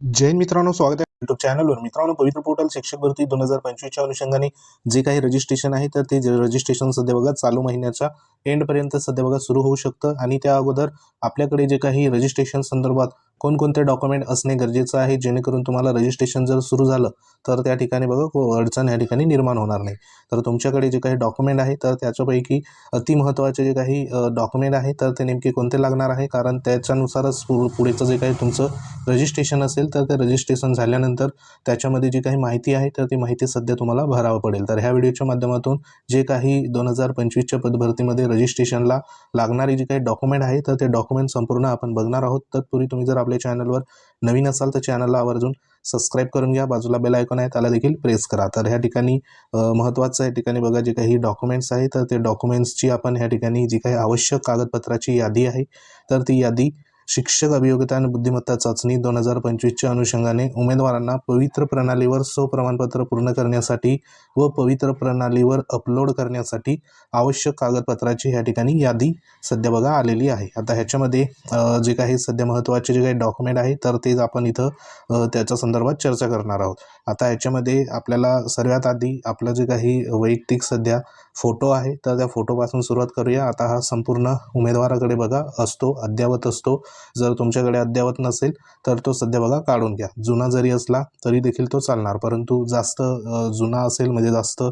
जय हिंद मित्रांनो, स्वागत आहे युट्यूब चॅनलवर. मित्रांनो, पवित्र पोर्टल शिक्षक भरती 2025च्या अनुषंगाने जे काही रजिस्ट्रेशन आहे तर ते रजिस्ट्रेशन सध्या बघा चालू महिन्याच्या एंडपर्यंत सध्या बघा सुरू होऊ शकतं. आणि त्या अगोदर आपल्याकडे जे काही रजिस्ट्रेशन संदर्भात कोणकोणते डॉक्युमेंट असणे गरजेचं आहे, जेणेकरून तुम्हाला रजिस्ट्रेशन जर सुरू झालं तर त्या ठिकाणी बघा अडचण या ठिकाणी निर्माण होणार नाही. तर तुमच्याकडे जे काही डॉक्युमेंट आहे तर त्याच्यापैकी अति महत्त्वाचे जे काही डॉक्युमेंट आहे तर ते नेमके कोणते लागणार आहे, कारण त्याच्यानुसारच पुढेचं जे काही तुमचं रजिस्ट्रेशन असेल तर ते रजिस्ट्रेशन झाल्यानंतर त्याच्यामध्ये जी काही माहिती आहे तर ती माहिती सध्या तुम्हाला भरावं पडेल. तर ह्या व्हिडिओच्या माध्यमातून जे काही 2025च्या पदभरतीमध्ये रजिस्ट्रेशनला लागणारी जी काही डॉक्युमेंट आहे तर ते डॉक्युमेंट संपूर्ण आपण बघणार आहोत. तत्पूर्वी तुम्ही जर आपल्या चॅनलवर नवीन असाल तर चॅनलला आवर्जून सबस्क्राईब करून घ्या. बाजूला बेल आयकॉन आहे त्याला देखील प्रेस करा. तर ह्या ठिकाणी महत्त्वाचं या ठिकाणी बघा जे काही डॉक्युमेंट्स आहे तर ते डॉक्युमेंट्सची आपण ह्या ठिकाणी जी काही आवश्यक कागदपत्राची यादी आहे तर ती यादी शिक्षक अभियोग्यता आणि बुद्धिमत्ता चाचणी 2025च्या अनुषंगाने उमेदवारांना पवित्र प्रणालीवर स्वप्रमाणपत्र पूर्ण करण्यासाठी व पवित्र प्रणालीवर अपलोड करण्यासाठी आवश्यक कागदपत्राची ह्या ठिकाणी यादी सध्या बघा आलेली आहे. आता ह्याच्यामध्ये जे काही सध्या महत्त्वाचे जे काही डॉक्युमेंट आहे तर तेच आपण इथं त्याच्या संदर्भात चर्चा करणार आहोत. आता ह्याच्यामध्ये आपल्याला सर्वात आधी आपलं जे काही वैयक्तिक सध्या फोटो आहे तर त्या फोटोपासून सुरुवात करूया. आता हा संपूर्ण उमेदवाराकडे बघा असतो, अद्ययावत असतो. जर तुमच्याकडे अद्ययावत नसेल तर तो सध्या बघा काढून घ्या. जुना जरी असला तरी देखील तो चालणार, परंतु जास्त जुना असेल म्हणजे जास्त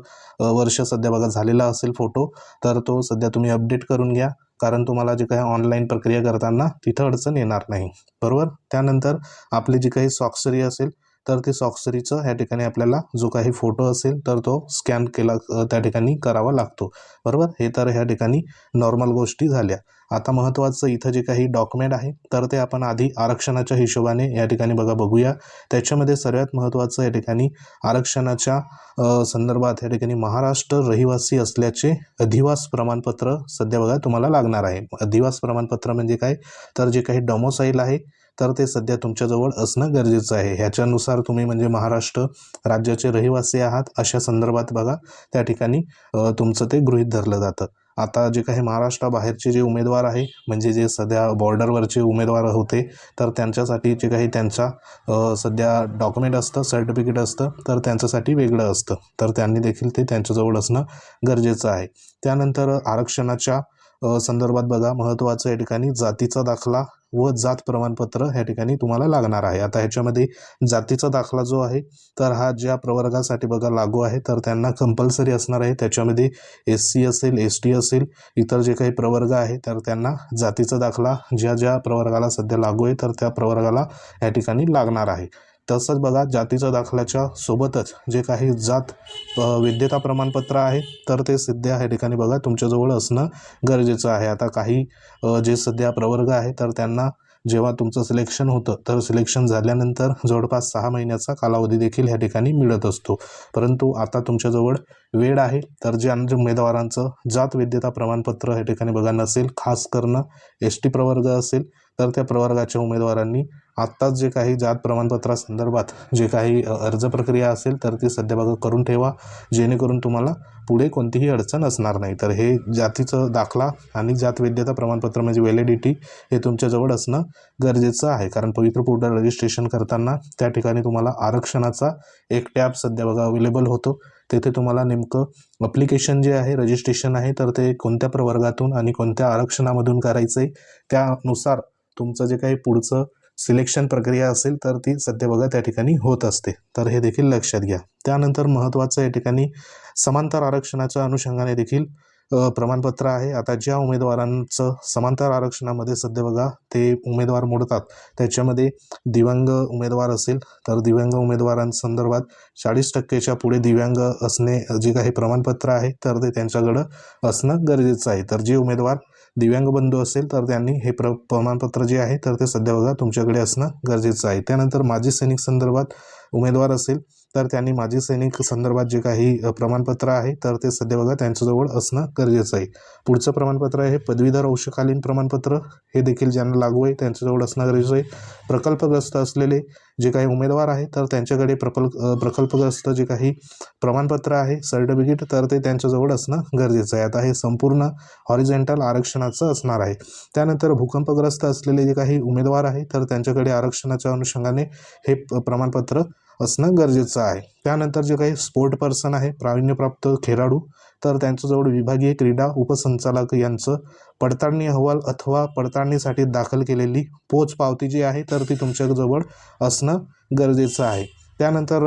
वर्ष सध्या बघा झालेला असेल फोटो तर तो सध्या तुम्ही अपडेट करून घ्या, कारण तुम्हाला जे काही ऑनलाईन प्रक्रिया करताना तिथं अडचण येणार नाही. बरोबर. त्यानंतर आपली जी काही स्वाक्षरी असेल तर ते स्वाक्षरीचं ह्या ठिकाणी आपल्याला जो काही फोटो असेल तर तो स्कॅन केला त्या ठिकाणी करावा लागतो. बरोबर. हे तर ह्या ठिकाणी नॉर्मल गोष्टी झाल्या. आता महत्त्वाचं इथं जे काही डॉक्युमेंट आहे तर ते आपण आधी आरक्षणाच्या हिशोबाने या ठिकाणी बघूया. त्याच्यामध्ये सर्वात महत्त्वाचं या ठिकाणी आरक्षणाच्या संदर्भात या ठिकाणी महाराष्ट्र रहिवासी असल्याचे अधिवास प्रमाणपत्र सध्या बघा तुम्हाला लागणार आहे. अधिवास प्रमाणपत्र म्हणजे काय, तर जे काही डोमोसाईल आहे तर ते सध्या तुमच्याजवळ असणं गरजेचं आहे. ह्याच्यानुसार तुम्ही म्हणजे महाराष्ट्र राज्याचे रहिवासी आहात अशा संदर्भात बघा त्या ठिकाणी तुमचं ते गृहीत धरलं जातं. आता जे काही महाराष्ट्राबाहेरचे जे उमेदवार आहे म्हणजे जे सध्या बॉर्डरवरचे उमेदवार होते तर त्यांच्यासाठी जे काही त्यांचा सध्या डॉक्युमेंट असतं, सर्टिफिकेट असतं तर त्यांच्यासाठी वेगळं असतं, तर त्यांनी देखील ते त्यांच्याजवळ असणं गरजेचं आहे. त्यानंतर आरक्षणाच्या संदर्भात बघा महत्त्वाचं या ठिकाणी जातीचा दाखला व जात प्रमाणपत्र ह्या ठिकाणी तुम्हाला लागणार आहे. आता ह्याच्यामध्ये जातीचा दाखला जो आहे तर हा ज्या प्रवर्गासाठी बघा लागू आहे तर त्यांना कंपल्सरी असणार आहे. त्याच्यामध्ये SC असेल, ST असेल, इतर जे काही प्रवर्ग आहे तर त्यांना जातीचा दाखला ज्या ज्या प्रवर्गाला सध्या लागू आहे तर त्या प्रवर्गाला या ठिकाणी लागणार आहे. तसंच बघा जातीच्या दाखल्याच्या सोबतच जे काही जात वैधता प्रमाणपत्र आहे तर ते सध्या या ठिकाणी बघा तुमच्याजवळ असणं गरजेचं आहे. आता काही जे सध्या प्रवर्ग आहे तर त्यांना जेव्हा तुमचं सिलेक्शन होतं तर सिलेक्शन झाल्यानंतर जवळपास 6 महिन्याचा कालावधी देखील ह्या ठिकाणी मिळत असतो, परंतु आता तुमच्याजवळ वेळ आहे. तर जे उमेदवारांचं जात वैधता प्रमाणपत्र या ठिकाणी बघा नसेल, खास करून ST प्रवर्ग असेल तर त्या प्रवर्गाच्या उमेदवारांनी आत्ताच जे काही जात प्रमाणपत्रासंदर्भात जे काही अर्ज प्रक्रिया असेल तर ती सध्या बघा करून ठेवा, जेणेकरून तुम्हाला पुढे कोणतीही अडचण असणार नाही. तर हे जातीचं दाखला आणि जात वैधता प्रमाणपत्र म्हणजे व्हॅलिडिटी हे तुमच्याजवळ असणं गरजेचं आहे, कारण पवित्र पोर्टल रजिस्ट्रेशन करताना त्या ठिकाणी तुम्हाला आरक्षणाचा एक टॅब सध्या बघा अवेलेबल होतो. तेथे तुम्हाला नेमकं अप्लिकेशन जे आहे रजिस्ट्रेशन आहे तर ते कोणत्या प्रवर्गातून आणि कोणत्या आरक्षणामधून करायचं आहे त्यानुसार तुमचं जे काही पुढचं सिलेक्शन प्रक्रिया असेल तर ती सध्या बघा त्या ठिकाणी होत असते, तर हे देखील लक्षात घ्या. त्यानंतर महत्त्वाचं या ठिकाणी समांतर आरक्षणाच्या अनुषंगाने देखील प्रमाणपत्र आहे. आता ज्या उमेदवारांचं समांतर आरक्षणामध्ये सध्या बघा ते उमेदवार मोडतात त्याच्यामध्ये दिव्यांग उमेदवार असेल तर दिव्यांग उमेदवारांसंदर्भात 40% पुढे दिव्यांग असणे जे काही प्रमाणपत्र आहे तर ते त्यांच्याकडं असणं गरजेचं आहे. तर जे उमेदवार दिव्यांग बंधू असेल तर त्यांनी हे प्रमाणपत्र जे आहे तर ते सध्या बघा तुमच्याकडे असणं गरजेचं आहे. त्यानंतर माजी सैनिक संदर्भात उमेदवार असेल तर त्यांनी माजी सैनिक संदर्भात जे काही प्रमाणपत्र आहे तर ते सध्या बघा त्यांच्याजवळ असणं गरजेचं आहे. पुढचं प्रमाणपत्र आहे पदवीधर अंशकालीन प्रमाणपत्र, हे देखील ज्यांना लागू आहे त्यांच्याजवळ असणं गरजेचं आहे. प्रकल्पग्रस्त असलेले जे काही उमेदवार आहे तर त्यांच्याकडे प्रकल्पग्रस्त जे काही प्रमाणपत्र आहे सर्टिफिकेट तर ते त्यांच्याजवळ असणं गरजेचं आहे. आता हे संपूर्ण हॉरिझॉन्टल आरक्षणाचं असणार आहे. त्यानंतर भूकंपग्रस्त असलेले जे काही उमेदवार आहे तर त्यांच्याकडे आरक्षणाच्या अनुषंगाने हे प्रमाणपत्र असणं गरजेचं आहे. त्यानंतर जे काही स्पोर्ट पर्सन आहे प्रावीण्यप्राप्त खेळाडू तर त्यांच्याजवळ विभागीय क्रीडा उपसंचालक यांचं पडताळणी अहवाल अथवा पडताळणीसाठी दाखल केलेली पोचपावती जी आहे तर ती तुमच्याजवळ असणं गरजेचं आहे. त्यानंतर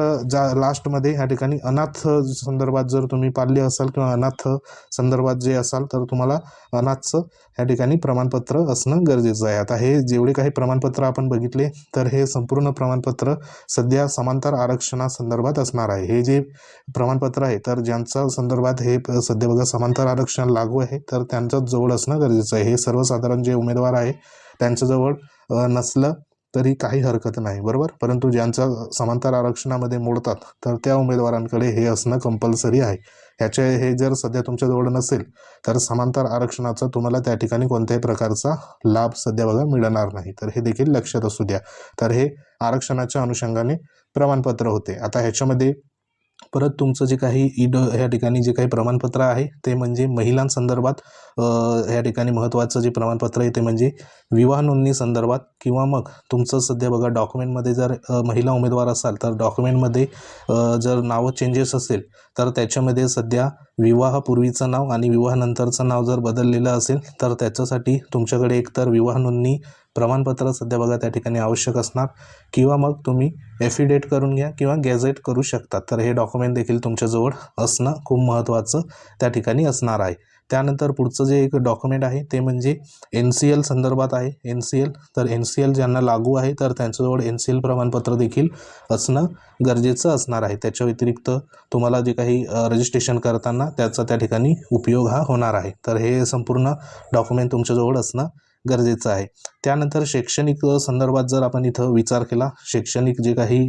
लास्टमध्ये ह्या ठिकाणी अनाथ संदर्भात जर तुम्ही पाळले असाल किंवा अनाथ संदर्भात जे असाल तर तुम्हाला अनाथचं ह्या ठिकाणी प्रमाणपत्र असणं गरजेचं आहे. आता हे जेवढे काही प्रमाणपत्र आपण बघितले तर हे संपूर्ण प्रमाणपत्र सध्या समांतर आरक्षणासंदर्भात असणार आहे. हे जे प्रमाणपत्र आहे तर ज्यांच्या संदर्भात हे सध्या बघा समांतर आरक्षण लागू आहे तर त्यांच्याच जवळ असणं गरजेचं आहे. हे सर्वसाधारण जे उमेदवार आहे त्यांच्याजवळ नसलं तरी काही हरकत नाही, बरोबर. परंतु ज्यांचा समांतर आरक्षणामध्ये मोडतात तर त्या उमेदवारांकडे हे असणं कंपल्सरी आहे. हे जर सध्या तुमच्याजवळ नसेल तर समांतर आरक्षणाचा तुम्हाला त्या ठिकाणी कोणत्याही प्रकारचा लाभ सध्या बघा मिळणार नाही. तर हे देखील लक्षात असू द्या. तर हे आरक्षणाच्या अनुषंगाने प्रमाणपत्र होते. आता ह्याच्यामध्ये परत तुमचं जे काही ह्या ठिकाणी जे काही प्रमाणपत्र आहे ते म्हणजे महिलांसंदर्भात ह्या ठिकाणी महत्त्वाचं जे प्रमाणपत्र आहे ते म्हणजे विवाह नोंदणी संदर्भात किंवा मग तुमचं सध्या बघा डॉक्युमेंटमध्ये जर महिला उमेदवार असाल तर डॉक्युमेंटमध्ये जर नावं चेंजेस असेल तर त्याच्यामध्ये सध्या विवाहापूर्वीचं नाव आणि विवाहानंतरचं नाव जर बदललेलं असेल तर त्याच्यासाठी तुमच्याकडे एकतर विवाह नोंदणी प्रमाणपत्र सध्या बघा त्या ठिकाणी आवश्यक असणार किंवा मग तुम्ही एफिडेट करून घ्या किंवा गॅझेट करू शकता. तर हे डॉक्युमेंट देखील तुमच्याजवळ असणं खूप महत्त्वाचं त्या ठिकाणी असणार आहे. त्यानंतर पुढचं जे एक डॉक्युमेंट आहे ते म्हणजे NCL संदर्भात आहे. NCL तर NCL ज्यांना लागू आहे तर त्यांच्याजवळ NCL प्रमाणपत्र देखील असणं गरजेचं असणार आहे. त्याच्या व्यतिरिक्त तुम्हाला जे काही रजिस्ट्रेशन करताना त्याचा त्या ठिकाणी उपयोग हा होणार आहे. तर हे संपूर्ण डॉक्युमेंट तुमच्याजवळ असणं गरजेचं आहे. त्यानंतर शैक्षणिक संदर्भात जर आपण इथं विचार केला, शैक्षणिक जे काही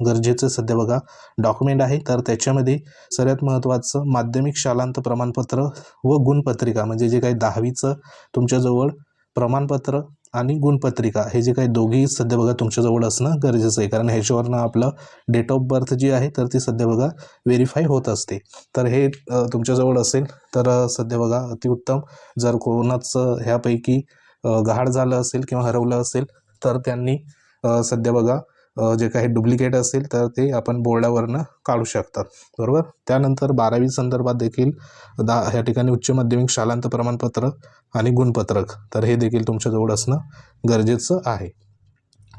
गरजेचं सध्या बघा डॉक्युमेंट आहे तर त्याच्यामध्ये सर्वात महत्त्वाचं माध्यमिक शालांत प्रमाणपत्र व गुणपत्रिका म्हणजे जे काही 10वीचं तुमच्याजवळ प्रमाणपत्र आणि गुणपत्रिका हे जे काही दोघेही सध्या बघा तुमच्याजवळ असणं गरजेचं आहे. कारण ह्याच्यावरनं आपलं डेट ऑफ बर्थ जी आहे तर ती सध्या बघा व्हेरीफाय होत असते. तर हे तुमच्याजवळ असेल तर सध्या बघा अतिउत्तम. जर कोणाचं ह्यापैकी गहाळ झालं असेल किंवा हरवलं असेल तर त्यांनी सध्या बघा जे काही डुप्लिकेट असेल तर ते आपण बोर्डावरनं काढू शकतात, बरोबर. त्यानंतर 12वी संदर्भात देखील ह्या ठिकाणी उच्च माध्यमिक शालांत प्रमाणपत्र आणि गुणपत्रक तर हे देखील तुमच्याजवळ असणं गरजेचं आहे.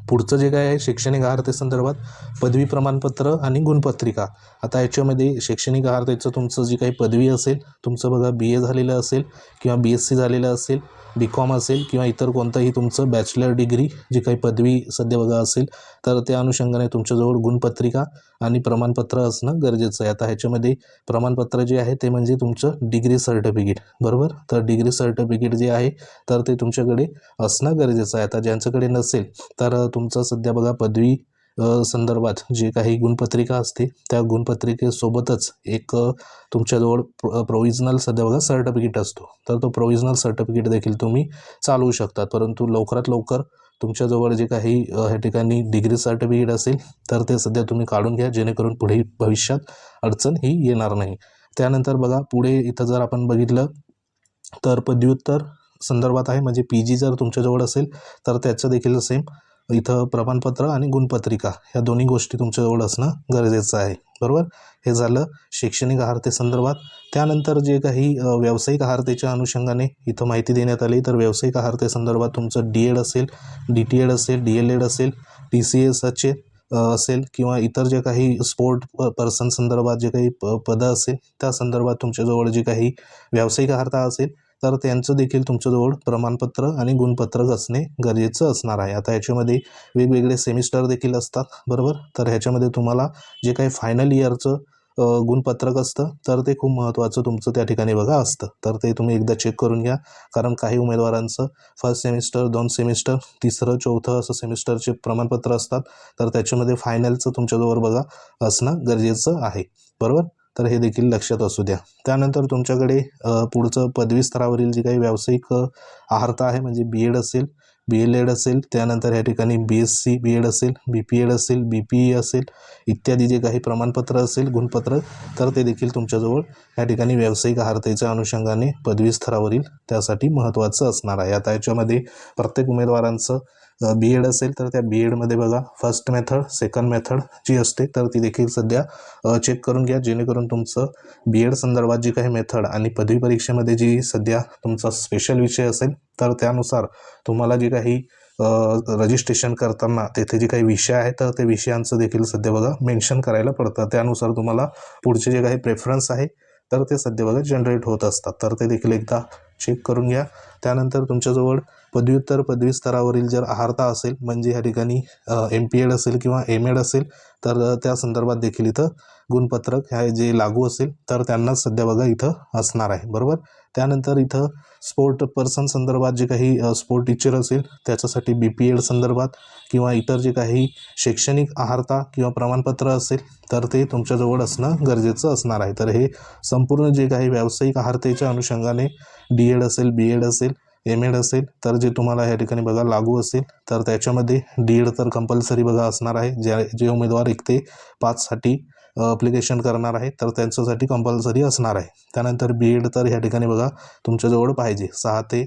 पुढचं जे काय आहे शैक्षणिक अर्हते संदर्भात पदवी प्रमाणपत्र आणि गुणपत्रिका. आता याच्यामध्ये शैक्षणिक अर्हतेचं तुमचं जी काही पदवी असेल तुमचं बघा BA झालेलं असेल किंवा BSc झालेलं असेल, BCom असेल किंवा इतर कोणतंही तुमचं बॅचलर डिग्री जी काही पदवी सध्या बघा असेल तर त्या अनुषंगाने तुमच्याजवळ गुणपत्रिका आणि प्रमाणपत्र असणं गरजेचं आहे. आता ह्याच्यामध्ये प्रमाणपत्र जे आहे ते म्हणजे तुमचं डिग्री सर्टिफिकेट, बरोबर. तर डिग्री सर्टिफिकेट जे आहे तर ते तुमच्याकडे असणं गरजेचं आहे. आता ज्यांच्याकडे नसेल तर तुमचं सध्या बघा पदवी संदर्भात जे काही गुणपत्रिका असते त्या गुणपत्रिकेसोबतच एक तुमच्याजवळ प्रोव्हिजनल सध्या बघा सर्टिफिकेट असतो तर तो प्रोव्हिजनल सर्टिफिकेट देखील तुम्ही चालवू शकतात. परंतु लवकरात लवकर तुमच्याजवळ जे काही ह्या ठिकाणी डिग्री सर्टिफिकेट असेल तर ते सध्या तुम्ही काढून घ्या जेणेकरून पुढे भविष्यात अडचण ही येणार नाही. त्यानंतर बघा पुढे इथं जर आपण बघितलं तर पदव्युत्तर संदर्भात आहे म्हणजे PG जर तुमच्याजवळ असेल तर त्याचं देखील सेम इथं प्रमाणपत्र आणि गुणपत्रिका ह्या दोन्ही गोष्टी तुमच्याजवळ असणं गरजेचं आहे, बरोबर. हे झालं शैक्षणिक अर्हते संदर्भात. त्यानंतर जे काही व्यावसायिक अर्हतेच्या अनुषंगाने इथं माहिती देण्यात आली तर व्यावसायिक अर्हते संदर्भात तुमचं D.Ed असेल, DTED असेल, DLED असेल, TCS असेल किंवा इतर जे काही स्पोर्ट पर्सन संदर्भात जे काही पदं असेल त्या संदर्भात तुमच्याजवळ जे काही व्यावसायिक अर्हता असेल तर त्यांचं देखील तुमच्याजवळ प्रमाणपत्र आणि गुणपत्रक असणे गरजेचं असणार आहे. आता ह्याच्यामध्ये वेगवेगळे सेमिस्टर देखील असतात, बरोबर. तर ह्याच्यामध्ये तुम्हाला जे काही फायनल इयरचं गुणपत्रक असतं तर ते खूप महत्त्वाचं तुमचं त्या ठिकाणी बघा असतं. तर ते तुम्ही एकदा चेक करून घ्या, कारण काही उमेदवारांचं फर्स्ट सेमिस्टर, 2 सेमिस्टर, तिसरं, चौथं असं सेमिस्टरचे प्रमाणपत्र असतात. तर त्याच्यामध्ये फायनलचं तुमच्याजवळ बघा असणं गरजेचं आहे, बरोबर. तर हे देखील लक्षात असू द्या. त्यानंतर तुमच्याकडे पुढचं पदवी स्तरावरील जी काही व्यावसायिक अर्हता आहे, म्हणजे BEd असेल, BLEd असेल, त्यानंतर या ठिकाणी BSc BEd असेल, BPEd असेल, BPE असेल, इत्यादी जे काही प्रमाणपत्र असेल, गुणपत्र, तर ते देखील तुमच्याजवळ या ठिकाणी व्यावसायिक अर्हतेच्या अनुषंगाने पदवी स्तरावरील त्यासाठी महत्त्वाचं असणार आहे. आता याच्यामध्ये प्रत्येक उमेदवारांचं BEd असेल तर त्या BEdमध्ये बघा फर्स्ट मेथड, सेकंड मेथड जी असते तर ती देखील सध्या चेक करून घ्या, जेणेकरून तुमचं BEd संदर्भात जी काही मेथड आणि पदवी परीक्षेमध्ये जी सध्या तुमचा स्पेशल विषय असेल तर त्यानुसार तुम्हाला जे काही रजिस्ट्रेशन करताना तेथे जे काही विषय आहे तर ते विषयांचं देखील सध्या बघा मेन्शन करायला पडतं. त्यानुसार तुम्हाला पुढचे जे काही प्रेफरन्स आहे तर ते सध्या बघा जनरेट होत असतात. तर ते देखील एकदा चेक करून घ्या. त्यानंतर तुमच्याजवळ पदव्युत्तर पदवी स्तरावरील जर अर्हता असेल, म्हणजे या ठिकाणी MPEd असेल किंवा MEd असेल तर त्या संदर्भात देखील इथं गुणपत्रक हे जे लागू असेल तर त्यांनाच सध्या बघा इथं असणार आहे, बरोबर. त्यानंतर इथं स्पोर्ट पर्सन संदर्भात जे काही स्पोर्ट टीचर असेल त्याच्यासाठी BPEd संदर्भात किंवा इतर जे काही शैक्षणिक अर्हता किंवा प्रमाणपत्र असेल तर ते तुमच्याजवळ असणं गरजेचं असणार आहे. तर हे संपूर्ण जे काही व्यावसायिक अर्हतेच्या अनुषंगाने DEd असेल, BEd असेल, MEd असेल तर जे तुम्हाला या ठिकाणी बघा लागू असेल तर त्याच्यामध्ये DEd तर कंपल्सरी बघा असणार आहे. जे उमेदवार 1 ते 5 साठी ॲप्लिकेशन करणार आहे तर त्यांच्यासाठी कंपल्सरी असणार आहे. त्यानंतर BEd तर या ठिकाणी बघा तुमच्याजवळ पाहिजे 6 ते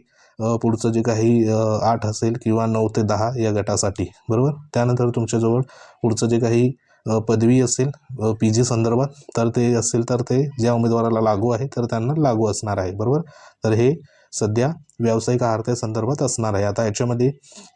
पुढचं जे काही 8 असेल किंवा 9 ते 10 या गटासाठी, बरोबर. त्यानंतर तुमच्याजवळ पुढचं जे काही पदवी असेल PG संदर्भात तर ते असेल तर ते ज्या उमेदवाराला लागू आहे तर त्यांना लागू असणार आहे, बरोबर. तर हे सध्या व्यावसायिक अर्हतेसंदर्भात असणार आहे. आता याच्यामध्ये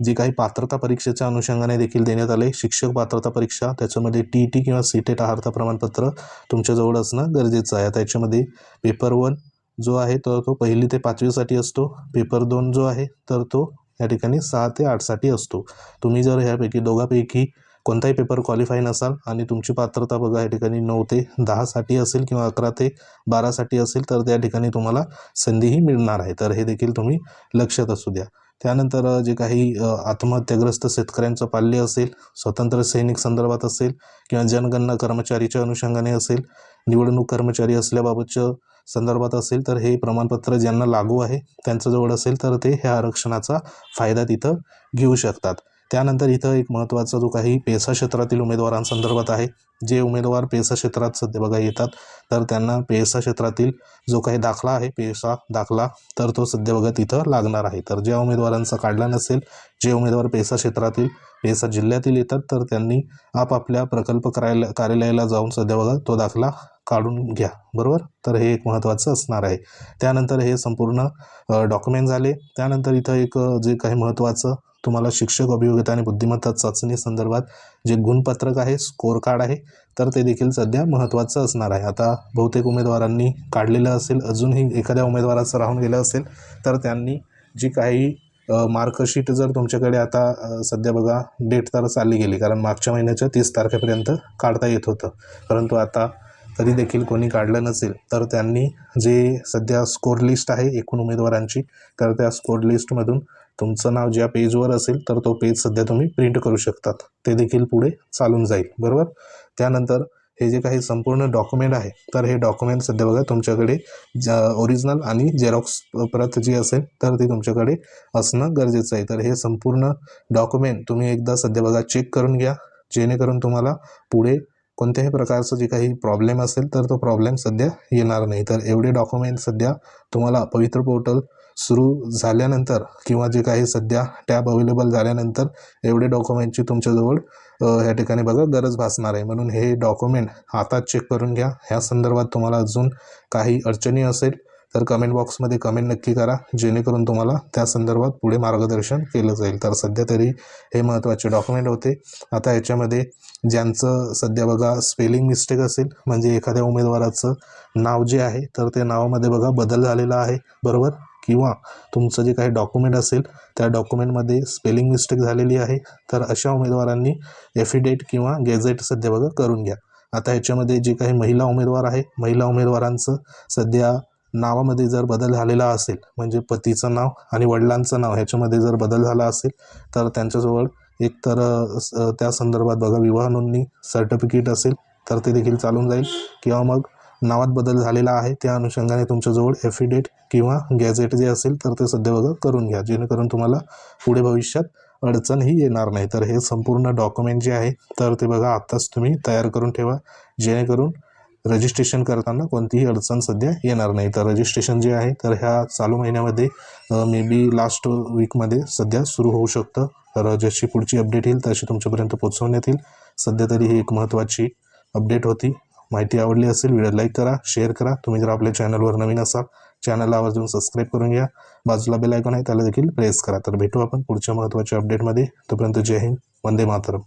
जी काही पात्रता परीक्षेच्या अनुषंगाने देखील देण्यात आले, शिक्षक पात्रता परीक्षा, त्याच्यामध्ये TET किंवा CTET अर्हता प्रमाणपत्र तुमच्याजवळ असणं गरजेचं आहे. आता याच्यामध्ये पेपर 1 जो आहे तर तो 1ली ते 5वीसाठी असतो. पेपर 2 जो आहे तर तो या ठिकाणी 6 ते 8साठी असतो. तुम्ही जर ह्यापैकी दोघांपैकी कोणताही पेपर क्वालिफाय नसाल आणि तुमची पात्रता बघा या ठिकाणी 9 ते 10साठी असेल किंवा 11 ते 12साठी असेल तर त्या ठिकाणी तुम्हाला संधीही मिळणार आहे. तर हे देखील तुम्ही लक्षात असू द्या. त्यानंतर जे काही आत्महत्याग्रस्त शेतकऱ्यांचं पाल्य असेल, स्वतंत्र सैनिक संदर्भात असेल किंवा जनगणना कर्मचारीच्या अनुषंगाने असेल, निवडणूक कर्मचारी असल्याबाबतच्या संदर्भात असेल तर हे प्रमाणपत्र ज्यांना लागू आहे त्यांच्याजवळ असेल तर ते ह्या आरक्षणाचा फायदा तिथं घेऊ शकतात. त्यानंतर इथं एक महत्त्वाचा जो काही पेसा क्षेत्रातील उमेदवारांसंदर्भात आहे, जे उमेदवार पेसा क्षेत्रात सध्या बघा येतात तर त्यांना पेसा क्षेत्रातील जो काही दाखला आहे, पेसा दाखला, तर तो सध्या बघा तिथं लागणार आहे. तर ज्या उमेदवारांचा काढला नसेल, जे उमेदवार पेसा क्षेत्रातील, पेसा जिल्ह्यातील येतात तर त्यांनी आपापल्या प्रकल्प कार्यालयाला जाऊन सध्या बघा तो दाखला काढून घ्या, बरोबर. तर हे एक महत्त्वाचं असणार आहे. त्यानंतर हे संपूर्ण डॉक्युमेंट झाले. त्यानंतर इथं एक जे काही महत्त्वाचं तुम्हाला शिक्षक अभियोग्यता आणि बुद्धिमत्ता चाचणी संदर्भात जे गुणपत्रक आहे, स्कोअर कार्ड आहे तर ते देखील सध्या महत्त्वाचं असणार आहे. आता बहुतेक उमेदवारांनी काढलेलं असेल, अजूनही एखाद्या उमेदवाराचं राहून गेलं असेल तर त्यांनी जी काही मार्कशीट जर तुमच्याकडे आता सध्या बघा डेट तर चालली गेली, कारण मागच्या महिन्याच्या 30 तारखेपर्यंत काढता येत होतं, परंतु आता तरी देखील कोणी काढलं नसेल तर त्यांनी जे सध्या स्कोर लिस्ट आहे एकूण उमेदवारांची तर त्या स्कोर लिस्टमधून तुमचं नाव ज्या पेजवर असेल तर तो पेज सध्या तुम्ही प्रिंट करू शकतात, ते देखील पुढे चालून जाईल, बरोबर. त्यानंतर हे जे काही संपूर्ण डॉक्युमेंट आहे तर हे डॉक्युमेंट सध्या बघा तुमच्याकडे ओरिजिनल आणि झेरॉक्स प्रत जी असेल तर ती तुमच्याकडे असणं गरजेचं आहे. तर हे संपूर्ण डॉक्युमेंट तुम्ही एकदा सध्या बघा चेक करून घ्या, जेणेकरून तुम्हाला पुढे कोणत्याही प्रकारचं जे काही प्रॉब्लेम असेल तर तो प्रॉब्लेम सध्या येणार नाही. तर एवढे डॉक्युमेंट सध्या तुम्हाला पवित्र पोर्टल सुरू झाल्यानंतर किंवा जे काही सध्या टॅब अवेलेबल झाल्यानंतर एवढे डॉक्युमेंटची तुमच्याजवळ ह्या ठिकाणी बघा गरज भासणार आहे. म्हणून हे डॉक्युमेंट आता चेक करून घ्या. ह्या संदर्भात तुम्हाला अजून काही अडचणी असेल तर कमेंट बॉक्समध्ये कमेंट नक्की करा, जेणेकरून तुम्हाला त्या संदर्भात पुढे मार्गदर्शन केलं जाईल. तर सध्या तरी हे महत्त्वाचे डॉक्युमेंट होते. आता याच्यामध्ये ज्यांचं सध्या बघा स्पेलिंग मिस्टेक असेल, म्हणजे एखाद्या उमेदवाराचं नाव जे आहे तर ते नावामध्ये बघा बदल झालेला आहे, बरोबर, किंवा तुमचं जे काही डॉक्युमेंट असेल त्या डॉक्युमेंटमध्ये स्पेलिंग मिस्टेक झालेली आहे तर अशा उमेदवारांनी एफिडेट किंवा गॅझेट सध्या बघा करून घ्या. आता ह्याच्यामध्ये जे काही महिला उमेदवार आहे, महिला उमेदवारांचं सध्या नावामध्ये जर बदल झालेला असेल, म्हणजे पतीचं नाव आणि वडिलांचं नाव ह्याच्यामध्ये जर बदल झाला असेल तर त्यांच्याजवळ एकतर त्या संदर्भात बघा विवाह नोंदणी सर्टिफिकेट असेल तर ते देखील चालून जाईल, किंवा मग नावात बदल झालेला आहे त्या अनुषंगाने तुमच्याजवळ एफिडेट किंवा गॅझेट जे असेल तर ते सध्या बघा करून घ्या, जेणेकरून तुम्हाला पुढे भविष्यात अडचणही येणार नाही. तर हे संपूर्ण डॉक्युमेंट जे आहे तर ते बघा आत्ताच तुम्ही तयार करून ठेवा, जेणेकरून रजिस्ट्रेशन करताना कोणतीही अडचण सध्या येणार नाही. तर रजिस्ट्रेशन जे आहे तर ह्या चालू महिन्यामध्ये मे बी लास्ट वीकमध्ये सध्या सुरू होऊ शकतं. तर जशी पुढची अपडेट येईल तशी तुमच्यापर्यंत पोहोचवण्यात येईल. सध्या तरी ही एक महत्त्वाची अपडेट होती. माहिती आवडली असेल व्हिडिओ लाईक करा, शेअर करा. तुम्ही जर आपल्या चॅनलवर नवीन असाल चॅनलला आवर्जून सबस्क्राईब करून घ्या. बाजूला बेल आयकॉन आहे त्याला देखील प्रेस करा. तर भेटू आपण पुढच्या महत्त्वाच्या अपडेटमध्ये. तोपर्यंत जय हिंद, वंदे मातरम.